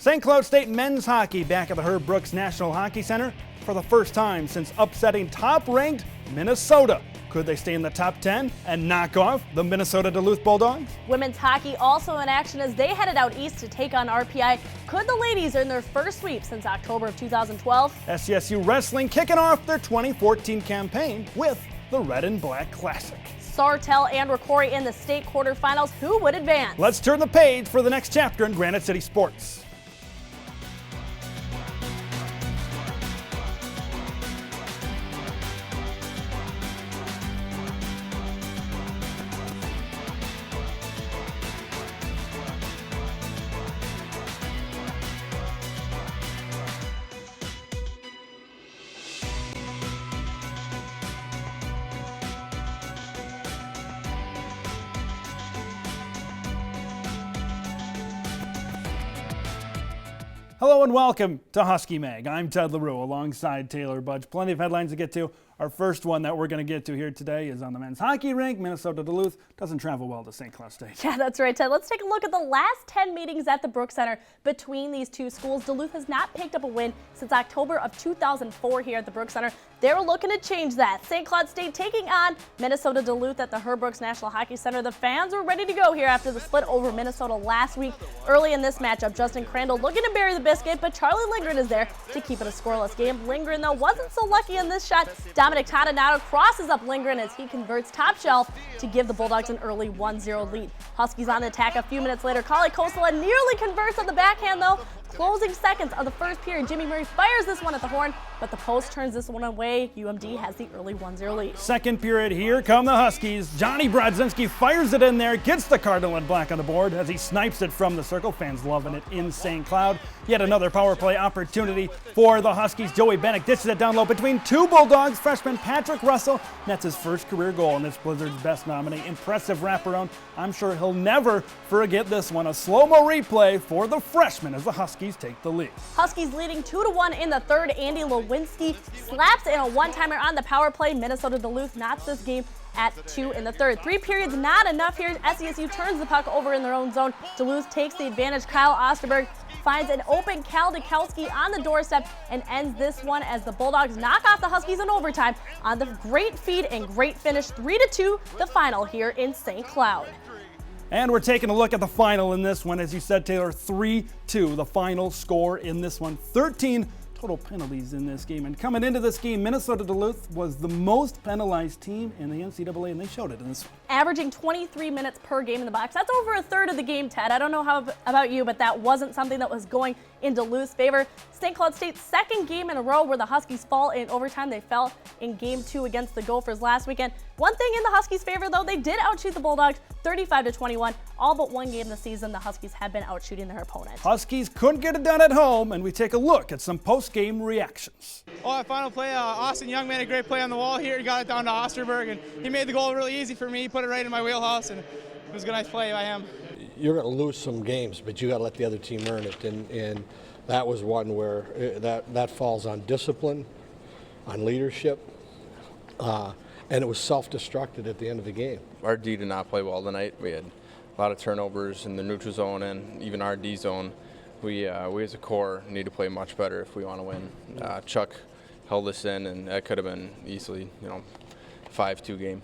St. Cloud State men's hockey back at the Herb Brooks National Hockey Center for the first time since upsetting top-ranked Minnesota. Could they stay in the top 10 and knock off the Minnesota Duluth Bulldogs? Women's hockey also in action as they headed out east to take on RPI. Could the ladies earn their first sweep since October of 2012? SCSU Wrestling kicking off their 2014 campaign with the Red and Black Classic. Sartell and Rocori in the state quarterfinals. Who would advance? Let's turn the page for the next chapter in Granite City sports. Hello and welcome to Husky Mag. I'm Ted Leroux alongside Taylor Budge. Plenty of headlines to get to. Our first one that we're going to get to here today is on the men's hockey rink. Minnesota Duluth doesn't travel well to St. Cloud State. Yeah, that's right, Ted. Let's take a look at the last 10 meetings at the Brooks Center between these two schools. Duluth has not picked up a win since October of 2004 here at the Brooks Center. They're looking to change that. St. Cloud State taking on Minnesota Duluth at the Herb Brooks National Hockey Center. The fans were ready to go here after the split over Minnesota last week. Early in this matchup, Justin Crandall looking to bury the biscuit, but Charlie Lindgren is there to keep it a scoreless game. Lindgren, though, wasn't so lucky in this shot. Dominic Toninato crosses up Lindgren as he converts top shelf to give the Bulldogs an early 1-0 lead. Huskies on the attack a few minutes later. Kali Kosala nearly converts on the backhand, though. Closing seconds of the first period, Jimmy Murray fires this one at the horn, but the post turns this one away. UMD has the early 1-0 lead. Second period, here come the Huskies. Johnny Brodzinski fires it in there, gets the Cardinal and Black on the board as he snipes it from the circle. Fans loving it in St. Cloud. Yet another power play opportunity for the Huskies. Joey Bennick dishes it down low between two Bulldogs. Freshman Patrick Russell nets his first career goal in this Blizzard's Best nominee. Impressive wraparound. I'm sure he'll never forget this one. A slow-mo replay for the freshman as the Huskies take the lead. Huskies leading 2-1 in the third. Andy Lewinsky slaps in a one-timer on the power play. Minnesota Duluth knots this game at 2 in the third. 3 periods not enough here. SCSU turns the puck over in their own zone. Duluth takes the advantage. Kyle Osterberg finds an open Cal Dukowski on the doorstep and ends this one as the Bulldogs knock off the Huskies in overtime on the great feed and great finish. 3-2 the final here in St. Cloud. And we're taking a look at the final in this one. As you said, Taylor, 3-2, the final score in this one. 13 total penalties in this game. And coming into this game, Minnesota Duluth was the most penalized team in the NCAA, and they showed it in this one. Averaging 23 minutes per game in the box. That's over a third of the game, Ted. I don't know how about you, but that wasn't something that was going in Duluth's favor. St. Cloud State's second game in a row where the Huskies fall in overtime. They fell in game 2 against the Gophers last weekend. One thing in the Huskies' favor, though, they did outshoot the Bulldogs 35-21. All but one game this season, the Huskies have been outshooting their opponent. Huskies couldn't get it done at home, and we take a look at some post-game reactions. Oh, that final play, Austin Young made a great play on the wall here. He got it down to Osterberg, and he made the goal really easy for me. He put it right in my wheelhouse, and it was a nice play by him. You're going to lose some games, but you got to let the other team earn it, and that was one where that falls on discipline, on leadership, and it was self-destructed at the end of the game. Our D did not play well tonight. We had a lot of turnovers in the neutral zone and even our D zone. We as a core need to play much better if we want to win. Chuck held us in, and that could have been easily, 5-2 game.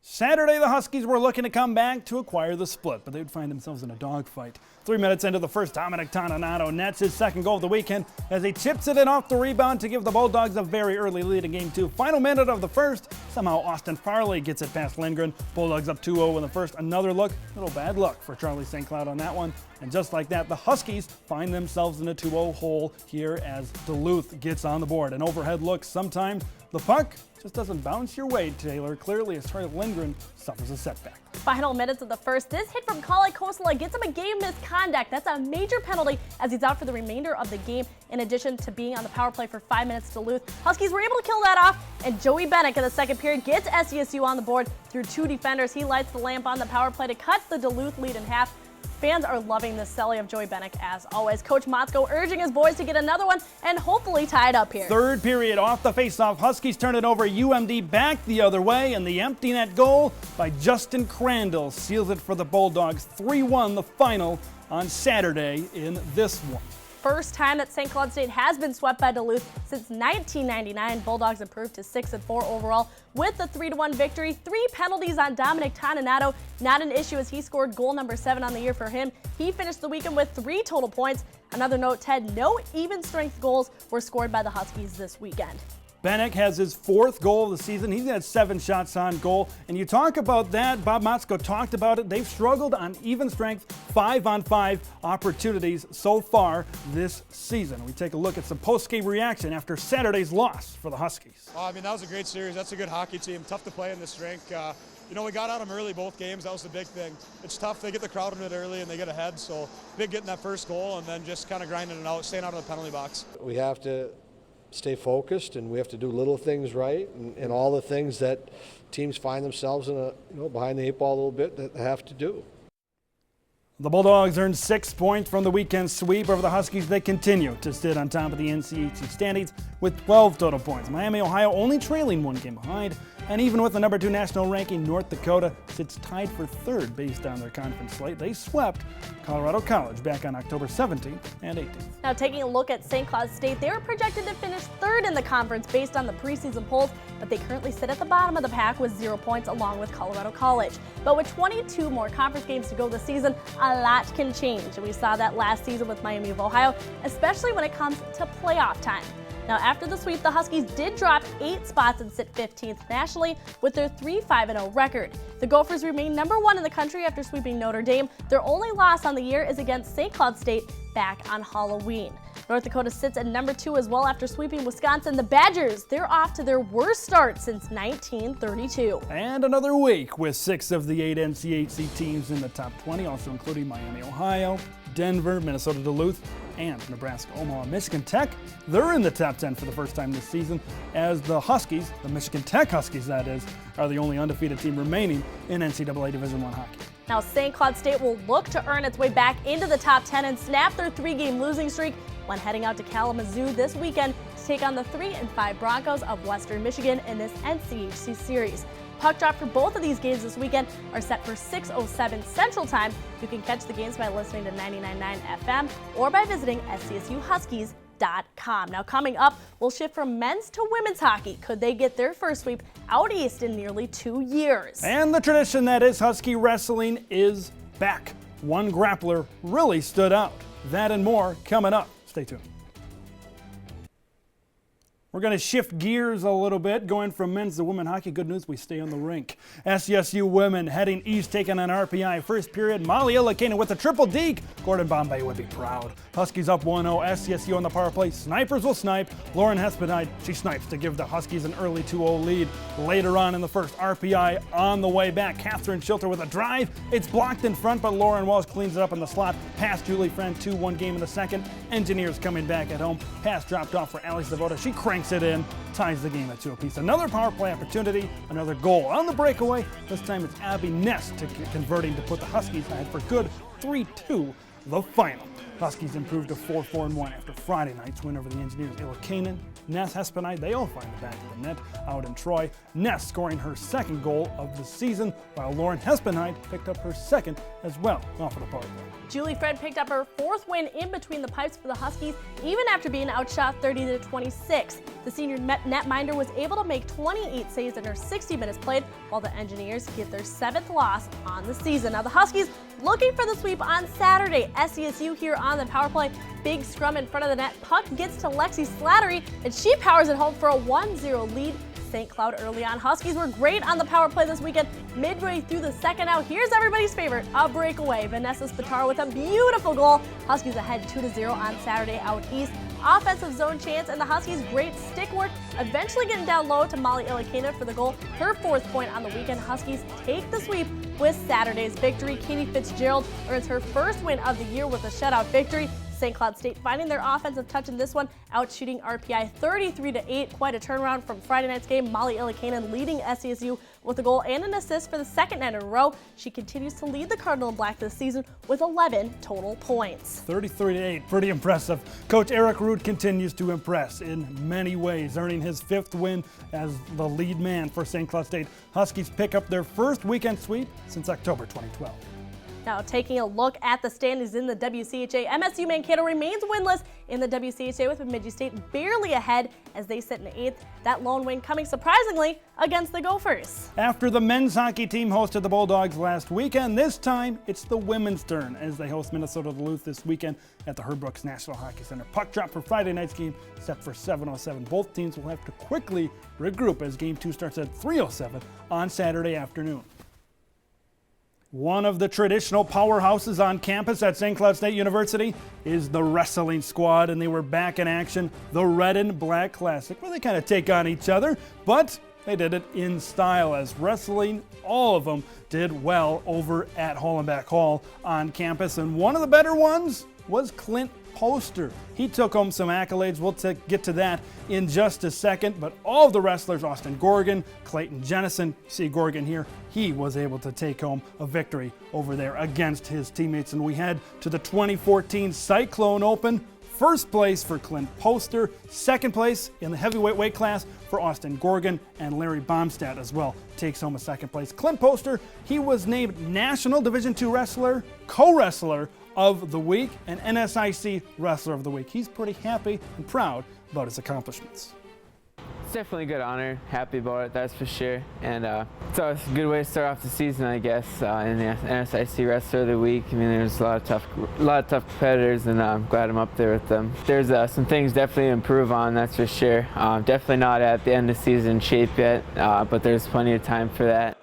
Saturday, the Huskies were looking to come back to acquire the split, but they would find themselves in a dogfight. 3 minutes into the first, Dominic Toninato nets his second goal of the weekend as he chips it in off the rebound to give the Bulldogs a very early lead in game 2. Final minute of the first, somehow Austin Farley gets it past Lindgren. Bulldogs up 2-0 in the first. Another look, little bad luck for Charlie St. Cloud on that one. And just like that, the Huskies find themselves in a 2-0 hole here as Duluth gets on the board. An overhead look, sometimes the puck just doesn't bounce your way, Taylor. Clearly, as Charlie Lindgren suffers a setback. Final minutes of the first. This hit from Kali Kosala gets him a game misconduct. That's a major penalty as he's out for the remainder of the game. In addition to being on the power play for 5 minutes, Duluth Huskies were able to kill that off, and Joey Bennick in the second period gets SCSU on the board through 2 defenders. He lights the lamp on the power play to cut the Duluth lead in half. Fans are loving this celly of Joey Bennick as always. Coach Motzko urging his boys to get another one and hopefully tie it up here. Third period off the faceoff. Huskies turn it over. UMD back the other way, and the empty net goal by Justin Crandall seals it for the Bulldogs. 3-1 the final on Saturday in this one. First time that St. Cloud State has been swept by Duluth since 1999. Bulldogs improved to 6-4 overall with a 3-1 victory. 3 penalties on Dominic Toninato. Not an issue as he scored goal number 7 on the year for him. He finished the weekend with 3 total points. Another note, Ted, no even strength goals were scored by the Huskies this weekend. Bennick has his 4th goal of the season. He's had 7 shots on goal. And you talk about that, Bob Motzko talked about it. They've struggled on even strength 5-on-5 opportunities so far this season. We take a look at some post-game reaction after Saturday's loss for the Huskies. I mean, that was a great series. That's a good hockey team. Tough to play in this rink. We got on them early both games. That was the big thing. It's tough. They get the crowd in it early and they get ahead. So big getting that first goal and then just kind of grinding it out, staying out of the penalty box. We have to stay focused, and we have to do little things right, and all the things that teams find themselves in behind the 8 ball a little bit that they have to do. The Bulldogs earned 6 points from the weekend sweep over the Huskies. They continue to sit on top of the NCHC standings with 12 total points. Miami, Ohio only trailing 1 game behind. And even with the number 2 national ranking, North Dakota sits tied for 3rd based on their conference slate. They swept Colorado College back on October 17th and 18th. Now taking a look at St. Cloud State, they were projected to finish 3rd in the conference based on the preseason polls, but they currently sit at the bottom of the pack with 0 points along with Colorado College. But with 22 more conference games to go this season, a lot can change. And we saw that last season with Miami of Ohio, especially when it comes to playoff time. Now, after the sweep, the Huskies did drop 8 spots and sit 15th nationally with their 3-5-0 record. The Gophers remain number 1 in the country after sweeping Notre Dame. Their only loss on the year is against St. Cloud State back on Halloween. North Dakota sits at number 2 as well after sweeping Wisconsin. The Badgers, they're off to their worst start since 1932. And another week with 6 of the 8 NCHC teams in the top 20, also including Miami, Ohio, Denver, Minnesota Duluth, and Nebraska, Omaha, Michigan Tech. They're in the top 10 for the first time this season, as the Huskies, the Michigan Tech Huskies that is, are the only undefeated team remaining in NCAA Division I hockey. Now St. Cloud State will look to earn its way back into the top 10 and snap their 3-game losing streak when heading out to Kalamazoo this weekend to take on the 3-5 Broncos of Western Michigan in this NCHC series. Puck drop for both of these games this weekend are set for 6:07 Central Time. You can catch the games by listening to 99.9 FM or by visiting scsuhuskies.com. Now coming up, we'll shift from men's to women's hockey. Could they get their first sweep out east in nearly 2 years? And the tradition that is Husky wrestling is back. One grappler really stood out. That and more coming up. Stay tuned. We're going to shift gears a little bit, going from men's to women's hockey. Good news, we stay on the rink. SCSU women heading east, taking on RPI. First period, Molly Ilikainen with a triple deke. Gordon Bombay would be proud. Huskies up 1-0. SCSU on the power play. Snipers will snipe. Lauren Hespedide, she snipes to give the Huskies an early 2-0 lead. Later on in the first, RPI on the way back. Catherine Schilter with a drive. It's blocked in front, but Lauren Walsh cleans it up in the slot. Pass Julie Friend, 2-1 game in the second. Engineers coming back at home. Pass dropped off for Alex Devoto. She cranks it in, ties the game at 2 apiece. Another power play opportunity, another goal on the breakaway. This time it's Abby Ness converting to put the Huskies ahead for good 3-2 the final. Huskies improved to 4-4-1 after Friday night's win over the Engineers. Ilikainen, Ness, Hespedide, they all find the back of the net out in Troy. Ness scoring her 2nd goal of the season, while Lauren Hespedide picked up her 2nd as well off of the power play. Julie Fred picked up her 4th win in between the pipes for the Huskies, even after being outshot 30-26. The senior netminder was able to make 28 saves in her 60 minutes played, while the Engineers get their 7th loss on the season. Now the Huskies looking for the sweep on Saturday. SCSU here on the power play. Big scrum in front of the net. Puck gets to Lexi Slattery, and she powers it home for a 1-0 lead. St. Cloud early on. Huskies were great on the power play this weekend. Midway through the second out, here's everybody's favorite, a breakaway. Vanessa Spataro with a beautiful goal. Huskies ahead 2-0 on Saturday out east. Offensive zone chance, and the Huskies' great stick work, eventually getting down low to Molly Ilikainen for the goal. Her 4th point on the weekend. Huskies take the sweep with Saturday's victory. Katie Fitzgerald earns her 1st win of the year with a shutout victory. St. Cloud State finding their offensive touch in this one, out shooting RPI 33-8. Quite a turnaround from Friday night's game. Molly Ilikainen leading SCSU with a goal and an assist for the 2nd night in a row. She continues to lead the Cardinal in Black this season with 11 total points. 33-8, pretty impressive. Coach Eric Rood continues to impress in many ways, earning his 5th win as the lead man for St. Cloud State. Huskies pick up their 1st weekend sweep since October 2012. Now taking a look at the standings in the WCHA, MSU Mankato remains winless in the WCHA with Bemidji State barely ahead as they sit in 8th. That lone win coming surprisingly against the Gophers. After the men's hockey team hosted the Bulldogs last weekend, this time it's the women's turn as they host Minnesota Duluth this weekend at the Herb Brooks National Hockey Center. Puck drop for Friday night's game set for 7:07. Both teams will have to quickly regroup as Game 2 starts at 3:07 on Saturday afternoon. One of the traditional powerhouses on campus at St. Cloud State University is the wrestling squad, and they were back in action, the Red and Black Classic, where they kind of take on each other, but they did it in style as wrestling, all of them did well over at Hollenbeck Hall on campus, and one of the better ones was Clint Poster. He took home some accolades. We'll get to that in just a second. But all of the wrestlers, Austin Gorgon, Clayton Jennison, see Gorgon here, he was able to take home a victory over there against his teammates. And we head to the 2014 Cyclone Open. First place for Clint Poster, second place in the heavyweight weight class for Austin Gorgon, and Larry Baumstadt as well takes home a second place. Clint Poster, he was named National Division II Wrestler, Co-Wrestler of the Week, and NSIC Wrestler of the Week. He's pretty happy and proud about his accomplishments. It's definitely a good honor. Happy about it, that's for sure. And so it's a good way to start off the season, I guess, in the NSIC Wrestler of the Week. I mean, there's a lot of tough competitors, and I'm glad I'm up there with them. There's some things definitely to improve on, that's for sure. Definitely not at the end of season shape yet, but there's plenty of time for that.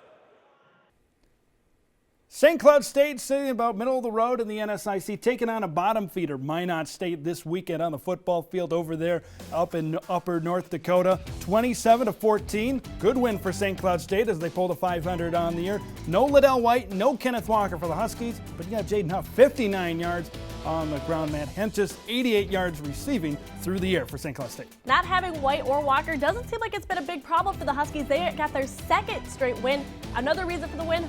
St. Cloud State sitting about middle of the road in the NSIC, taking on a bottom feeder, Minot State, this weekend on the football field over there up in upper North Dakota. 27-14, good win for St. Cloud State as they pulled a 500 on the year. No Liddell White, no Kenneth Walker for the Huskies, but you got Jaden Huff, 59 yards on the ground. Matt Hentges, 88 yards receiving through the air for St. Cloud State. Not having White or Walker doesn't seem like it's been a big problem for the Huskies. They got their second straight win. Another reason for the win,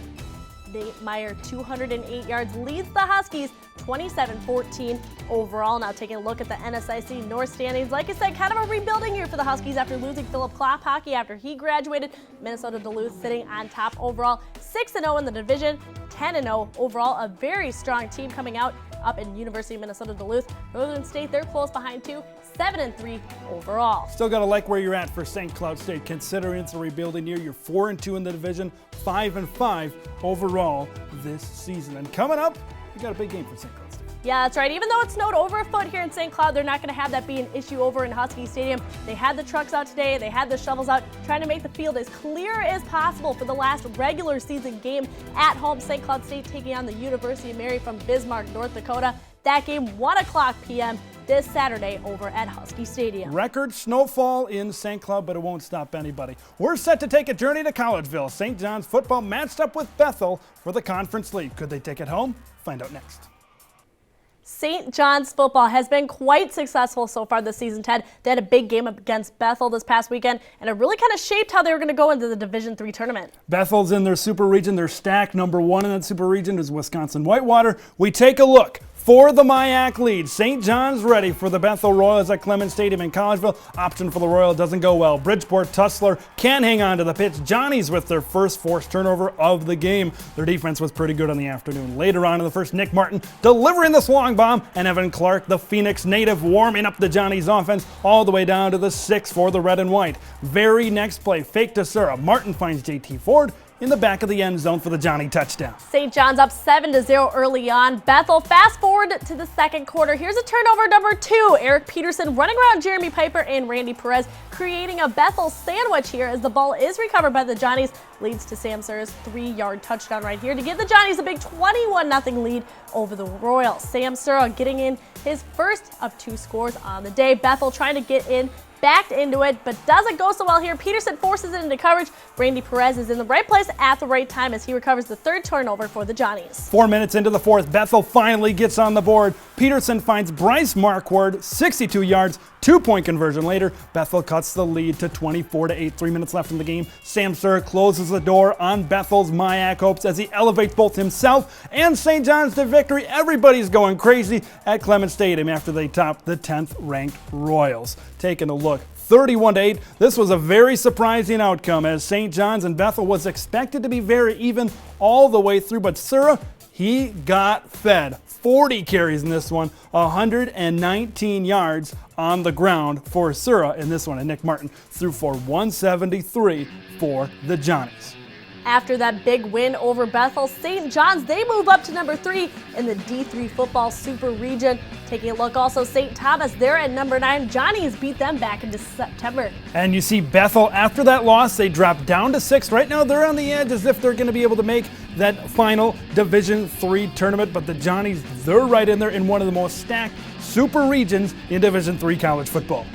Nate Meyer, 208 yards, leads the Huskies 27-14 overall. Now taking a look at the NSIC North standings. Like I said, kind of a rebuilding year for the Huskies after losing Philip Klophockey after he graduated. Minnesota Duluth sitting on top overall, 6-0 in the division, 10-0 overall. A very strong team coming out up in University of Minnesota Duluth. Northern State, they're close behind too, 7-3 overall. Still got to like where you're at for St. Cloud State, considering it's a rebuilding year. You're 4-2 in the division, 5-5 overall this season. And coming up, we got a big game for St. Cloud State. Yeah, that's right. Even though it snowed over a foot here in St. Cloud, they're not going to have that be an issue over in Husky Stadium. They had the trucks out today. They had the shovels out, trying to make the field as clear as possible for the last regular season game at home. St. Cloud State taking on the University of Mary from Bismarck, North Dakota. That game, 1:00 p.m. this Saturday over at Husky Stadium. Record snowfall in St. Cloud, but it won't stop anybody. We're set to take a journey to Collegeville. St. John's football matched up with Bethel for the conference lead. Could they take it home? Find out next. St. John's football has been quite successful so far this season, Ted. They had a big game against Bethel this past weekend, and it really kind of shaped how they were going to go into the Division III tournament. Bethel's in their super region. They're stacked. Number one in that super region is Wisconsin Whitewater. We take a look for the MIAC lead. St. John's ready for the Bethel Royals at Clemens Stadium in Collegeville. Option for the Royal doesn't go well. Bridgeport Tussler can hang on to the pitch. Johnny's with their first forced turnover of the game. Their defense was pretty good on the afternoon. Later on in the first, Nick Martin delivering this long bomb, and Evan Clark, the Phoenix native, warming up the Johnny's offense all the way down to the 6 for the red and white. Very next play, fake to Sura. Martin finds JT Ford in the back of the end zone for the Johnny touchdown. St. John's up 7-0 early on. Bethel fast forward to the second quarter. Here's a turnover number 2. Eric Peterson running around Jeremy Piper and Randy Perez, creating a Bethel sandwich here as the ball is recovered by the Johnnies. Leads to Sam Sura's 3-yard touchdown right here to give the Johnnies a big 21-0 lead over the Royals. Sam Sura getting in his first of 2 scores on the day. Bethel trying to get in, backed into it, but doesn't go so well here. Peterson forces it into coverage. Randy Perez is in the right place at the right time as he recovers the 3rd turnover for the Johnnies. 4 minutes into the 4th, Bethel finally gets on the board. Peterson finds Bryce Marquardt, 62 yards, 2-point conversion later. Bethel cuts the lead to 24-8. 3 minutes left in the game. Sam Sura closes the door on Bethel's MIAC hopes as he elevates both himself and St. John's to victory. Everybody's going crazy at Clemens Stadium after they top the 10th ranked Royals. Taking a look, 31-8. This was a very surprising outcome as St. John's and Bethel was expected to be very even all the way through, but Sura, he got fed. 40 carries in this one, 119 yards on the ground for Sura in this one, and Nick Martin threw for 173 for the Johnnies. After that big win over Bethel, St. John's, they move up to number 3 in the D3 football super region. Taking a look also, St. Thomas, they're at number 9. Johnnies beat them back in September. And you see Bethel, after that loss, they dropped down to 6th. Right now, they're on the edge as if they're going to be able to make that final Division III tournament. But the Johnnies, they're right in there in one of the most stacked super regions in Division III college football.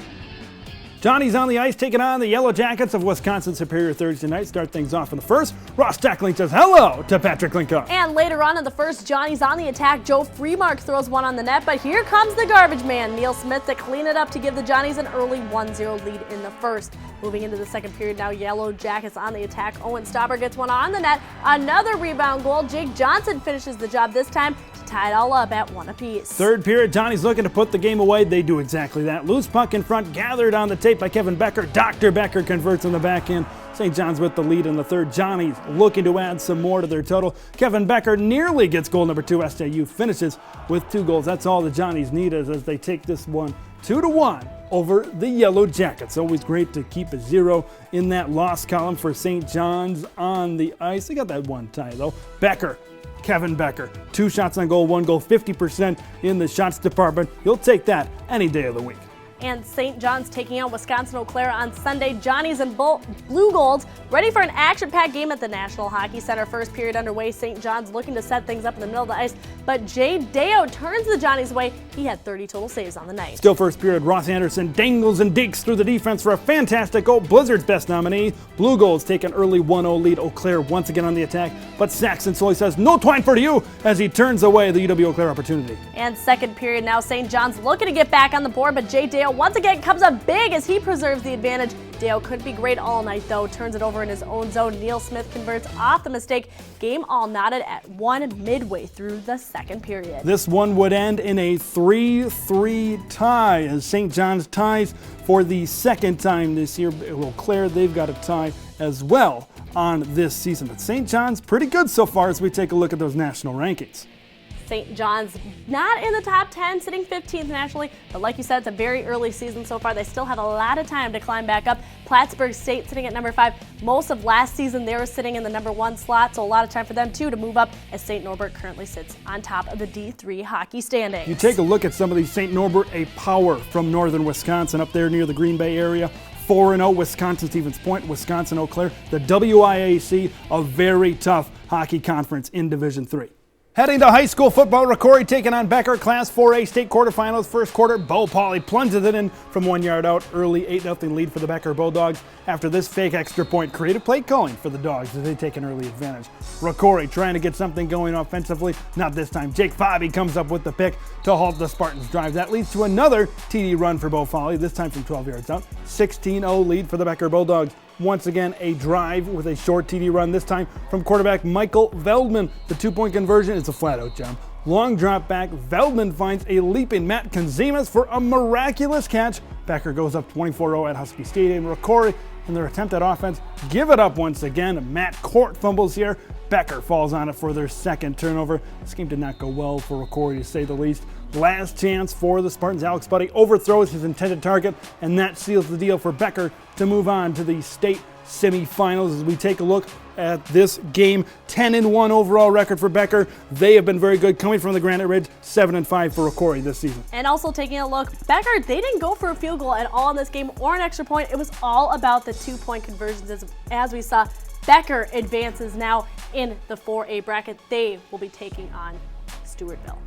Johnny's on the ice taking on the Yellow Jackets of Wisconsin Superior Thursday night. Start things off in the first. Ross Tackling says hello to Patrick Linkoff. And later on in the first, Johnny's on the attack. Joe Freemark throws one on the net, but here comes the garbage man, Neil Smith, to clean it up to give the Johnnies an early 1-0 lead in the first. Moving into the second period now, Yellow Jackets on the attack. Owen Stauber gets one on the net. Another rebound goal. Jake Johnson finishes the job this time to tie it all up at 1 apiece. Third period, Johnny's looking to put the game away. They do exactly that. Loose puck in front, gathered on the tape by Kevin Becker. Dr. Becker converts on the back end. St. John's with the lead in the third. Johnny's looking to add some more to their total. Kevin Becker nearly gets goal number 2. SJU finishes with 2 goals. That's all the Johnnies need as they take this one 2-1 over the Yellow Jackets. Always great to keep a 0 in that loss column for St. John's on the ice. They got that one tie though. Becker, Kevin Becker, 2 shots on goal, 1 goal, 50% in the shots department. You'll take that any day of the week. And St. John's taking on Wisconsin Eau Claire on Sunday. Johnnies and Blue Golds ready for an action-packed game at the National Hockey Center. First period underway. St. John's looking to set things up in the middle of the ice, but Jay Deo turns the Johnnies away. He had 30 total saves on the night. Still first period, Ross Anderson dangles and digs through the defense for a fantastic goal. Blizzard's best nominee. Blue Golds take an early 1-0 lead. Eau Claire once again on the attack, but Saxon Sully says no twine for you as he turns away the UW Eau Claire opportunity. And second period now, St. John's looking to get back on the board, but Jay Deo once again comes up big as he preserves the advantage. Dale couldn't be great all night though, turns it over in his own zone. Neil Smith converts off the mistake. Game all knotted at 1 midway through the second period. This one would end in a 3-3 tie as St. John's ties for the second time this year. Eau Claire, they've got a tie as well on this season. But St. John's pretty good so far as we take a look at those national rankings. St. John's not in the top 10, sitting 15th nationally, but like you said, it's a very early season so far. They still have a lot of time to climb back up. Plattsburgh State sitting at number 5. Most of last season, they were sitting in the number 1 slot, so a lot of time for them too to move up as St. Norbert currently sits on top of the D3 hockey standings. You take a look at some of these. St. Norbert, a power from northern Wisconsin up there near the Green Bay area. 4-0, Wisconsin Stevens Point, Wisconsin Eau Claire. The WIAC, a very tough hockey conference in Division III. Heading to high school football, Rocori taking on Becker, Class 4A state quarterfinals. First quarter, Bo Pauly plunges it in from 1 yard out. Early 8-0 lead for the Becker Bulldogs. After this fake extra point, creative play calling for the Dogs as they take an early advantage. Rocori trying to get something going offensively. Not this time. Jake Bobby comes up with the pick to halt the Spartans' drive. That leads to another TD run for Bo Pauly, this time from 12 yards out. 16-0 lead for the Becker Bulldogs. Once again, a drive with a short TD run, this time from quarterback Michael Veldman. The 2-point conversion is a flat-out jump. Long drop back, Veldman finds a leaping Matt Konzimas for a miraculous catch. Becker goes up 24-0 at Husky Stadium. Rocori, in their attempt at offense, give it up once again. Matt Court fumbles here. Becker falls on it for their second turnover. This game did not go well for Rocori, to say the least. Last chance for the Spartans. Alex Buddy overthrows his intended target, and that seals the deal for Becker to move on to the state semifinals. As we take a look at this game, 10-1 overall record for Becker. They have been very good coming from the Granite Ridge. 7-5 for Rocori this season. And also taking a look, Becker, they didn't go for a field goal at all in this game or an extra point. It was all about the 2-point conversions as we saw. Becker advances now in the 4A bracket. They will be taking on Stewartville.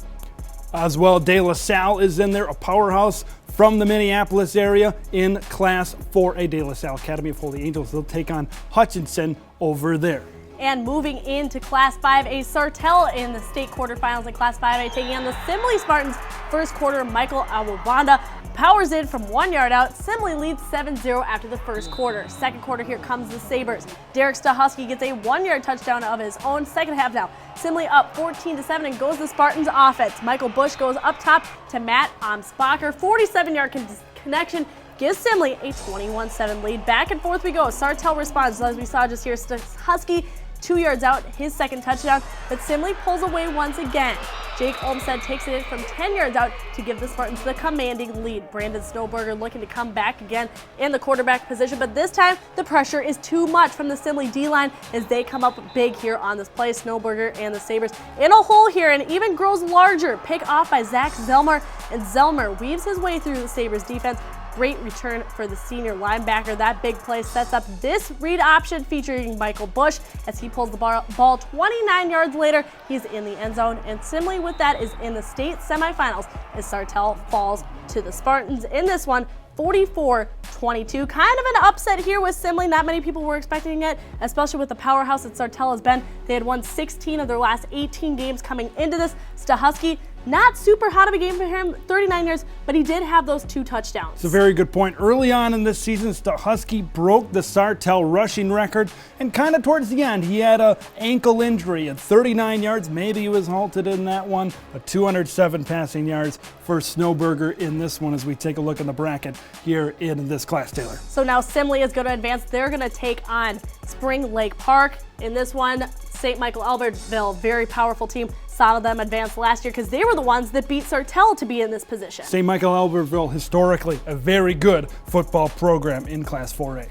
As well, De La Salle is in there, a powerhouse from the Minneapolis area in Class 4A. De La Salle Academy of Holy Angels. They'll take on Hutchinson over there. And moving into Class 5A, Sartell in the state quarterfinals in Class 5A, taking on the Simley Spartans. First quarter, Michael Awabanda powers in from 1 yard out. Simley leads 7-0 after the first quarter. Second quarter, here comes the Sabres. Derek Stahusky gets a 1 yard touchdown of his own. Second half now, Simley up 14-7 and goes the Spartans offense. Michael Bush goes up top to Matt Amsbacher. 47-yard connection gives Simley a 21-7 lead. Back and forth we go. Sartell responds, as we saw just here. Husky 2 yards out, his second touchdown, but Simley pulls away once again. Jake Olmstead takes it in from 10 yards out to give the Spartans the commanding lead. Brandon Snowberger looking to come back again in the quarterback position, but this time the pressure is too much from the Simley D-line as they come up big here on this play. Snowberger and the Sabres in a hole here and even grows larger. Pick off by Zach Zelmer, and Zelmer weaves his way through the Sabres defense. Great return for the senior linebacker. That big play sets up this read option featuring Michael Bush as he pulls the ball 29 yards later. He's in the end zone, and Simley with that is in the state semifinals as Sartell falls to the Spartans in this one, 44-22. Kind of an upset here with Simley. Not many people were expecting it, especially with the powerhouse that Sartell has been. They had won 16 of their last 18 games coming into this. Husky, not super hot of a game for him, 39 yards, but he did have those 2 touchdowns. It's a very good point. Early on in this season, Husky broke the Sartell rushing record, and kind of towards the end, he had an ankle injury at 39 yards. Maybe he was halted in that one, but 207 passing yards for Snowberger in this one as we take a look at the bracket here in this class, Taylor. So now Simley is going to advance. They're going to take on Spring Lake Park. In this one, St. Michael Albertville, very powerful team. Saw them advance last year because they were the ones that beat Sartell to be in this position. St. Michael Albertville, historically a very good football program in Class 4A.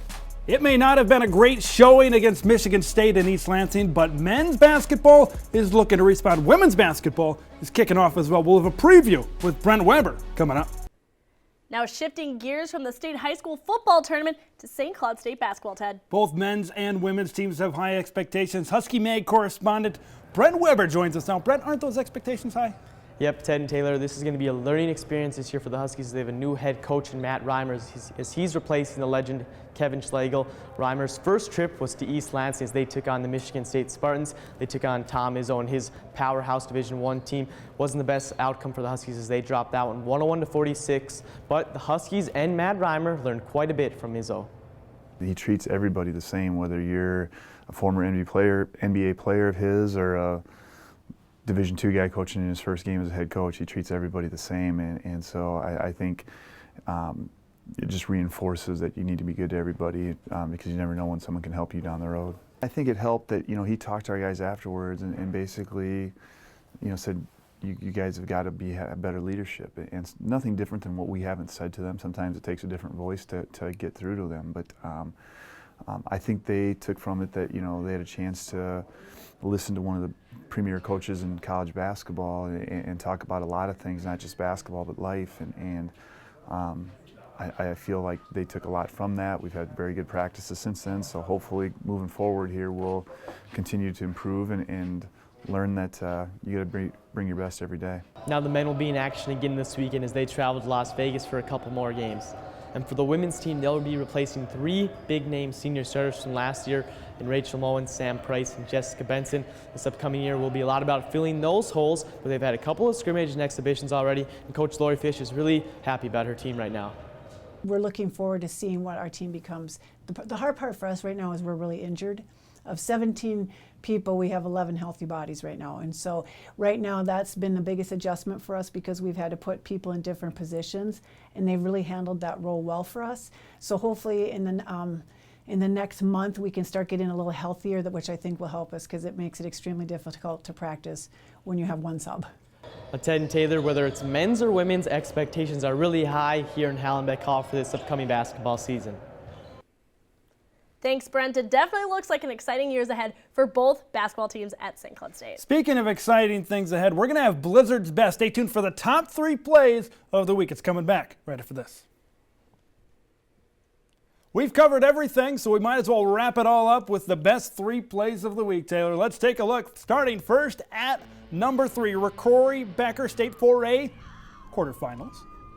It may not have been a great showing against Michigan State in East Lansing, but men's basketball is looking to respond. Women's basketball is kicking off as well. We'll have a preview with Brent Weber coming up. Now shifting gears from the state high school football tournament to St. Cloud State basketball, Ted. Both men's and women's teams have high expectations. Husky Mag correspondent Brent Weber joins us now. Brent, aren't those expectations high? Yep, Ted and Taylor, this is going to be a learning experience this year for the Huskies. They have a new head coach in Matt Reimers as he's replacing the legend Kevin Schlegel. Reimers' first trip was to East Lansing as they took on the Michigan State Spartans. They took on Tom Izzo and his powerhouse Division I team. Wasn't the best outcome for the Huskies as they dropped that one 101-46, but the Huskies and Matt Reimer learned quite a bit from Izzo. He treats everybody the same, whether you're a former NBA player of his or a Division II guy coaching in his first game as a head coach. He treats everybody the same, and so I think it just reinforces that you need to be good to everybody because you never know when someone can help you down the road. I think it helped that he talked to our guys afterwards and basically said you guys have got to be a better leadership, and it's nothing different than what we haven't said to them. Sometimes it takes a different voice to get through to them, but I think they took from it that they had a chance to listen to one of the premier coaches in college basketball and talk about a lot of things, not just basketball but life, and I feel like they took a lot from that. We've had very good practices since then, so hopefully moving forward here we'll continue to improve and learn that you got to bring your best every day. Now the men will be in action again this weekend as they travel to Las Vegas for a couple more games. And for the women's team, they'll be replacing 3 big-name senior starters from last year in Rachel Moen, Sam Price, and Jessica Benson. This upcoming year will be a lot about filling those holes, but they've had a couple of scrimmages and exhibitions already, and Coach Lori Fish is really happy about her team right now. We're looking forward to seeing what our team becomes. The hard part for us right now is we're really injured. Of 17 people, we have 11 healthy bodies right now. And so right now that's been the biggest adjustment for us because we've had to put people in different positions, and they've really handled that role well for us. So hopefully in the next month we can start getting a little healthier, which I think will help us because it makes it extremely difficult to practice when you have one sub. Ted and Taylor, whether it's men's or women's, expectations are really high here in Hallenbeck Hall for this upcoming basketball season. Thanks, Brent. It definitely looks like an exciting years ahead for both basketball teams at St. Cloud State. Speaking of exciting things ahead, we're going to have Blizzard's Best. Stay tuned for the top 3 plays of the week. It's coming back right after this. We've covered everything, so we might as well wrap it all up with the best 3 plays of the week, Taylor. Let's take a look, starting first at number 3, Rocori Becker State 4A quarterfinals.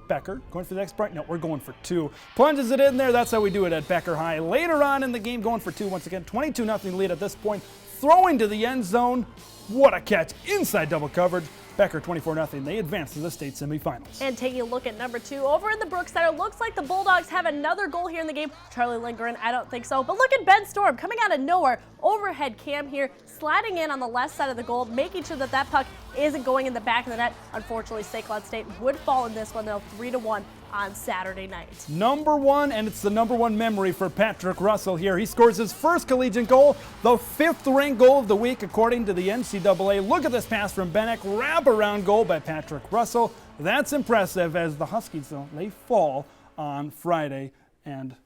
Becker going for the next break. No, we're going for 2. Plunges it in there. That's how we do it at Becker High. Later on in the game, going for 2 once again. 22-0 lead at this point. Throwing to the end zone. What a catch. Inside double coverage. Becker 24-0. They advance to the state semifinals. And taking a look at number 2 over in the Brooks Center, looks like the Bulldogs have another goal here in the game. Charlie Lindgren, I don't think so. But look at Ben Storm coming out of nowhere. overhead cam here, sliding in on the left side of the goal, making sure that that puck isn't going in the back of the net. Unfortunately, St. Cloud State would fall in this one, though, 3-1 on Saturday night. Number one, and it's the number one memory for Patrick Russell here. He scores his first collegiate goal, the 5th ranked goal of the week according to the NCAA. Look at this pass from Benek, wraparound goal by Patrick Russell. That's impressive as the Huskies, though, they fall on Friday, and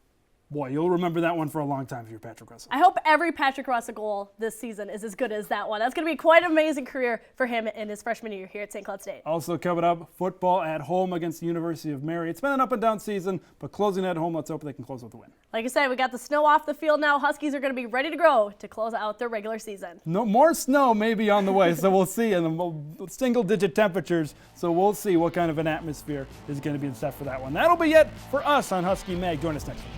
boy, you'll remember that one for a long time if you're Patrick Russell. I hope every Patrick Russell goal this season is as good as that one. That's going to be quite an amazing career for him in his freshman year here at St. Cloud State. Also coming up, football at home against the University of Mary. It's been an up and down season, but closing at home, let's hope they can close with a win. Like I said, we got the snow off the field now. Huskies are going to be ready to go to close out their regular season. No more snow maybe on the way, so we'll see. And the single-digit temperatures, so we'll see what kind of an atmosphere is going to be set for that one. That'll be it for us on Husky Mag. Join us next week.